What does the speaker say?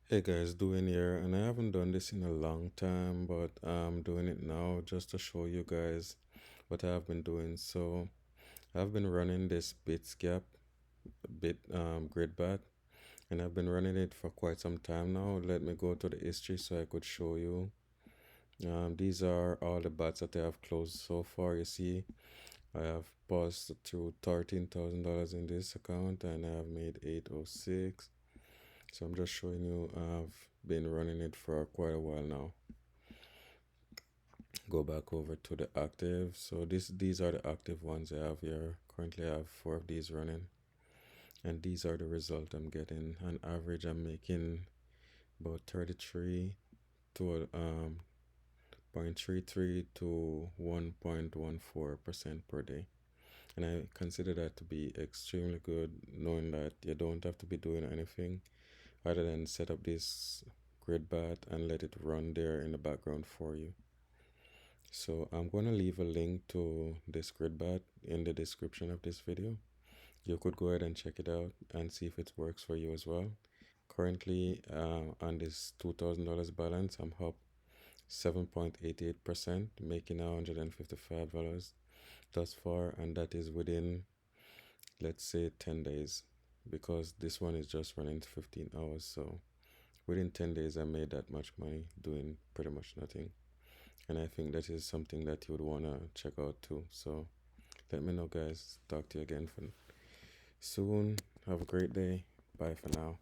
Hey guys, doing here, and I haven't done this in a long time, but I'm doing it now just to show you guys what I've been doing. So I've been running this bits gap bit grid bat, and I've been running it for quite some time now. Let me go to the history so I could show you. These are all the bats that I have closed so far. You see, I have paused to $13,000 in this account, and I have made 806. So I'm just showing you I've been running it for quite a while now. Go back over to the active. So these are the active ones I have here. Currently I have 4 of these running, and these are the result I'm getting. On average I'm making about 33 to 0.33 to 1.14% per day, and I consider that to be extremely good, knowing that you don't have to be doing anything other than set up this grid bat and let it run there in the background for you. So I'm going to leave a link to this grid bat in the description of this video. You could go ahead and check it out and see if it works for you as well. Currently on this $2,000 balance, I'm up 7.88%, making $155 thus far, and that is within, let's say, 10 days, because this one is just running 15 hours. So within 10 days I made that much money doing pretty much nothing, and I think that is something that you would want to check out too. So let me know, guys. Talk to you again for soon. Have a great day. Bye for now.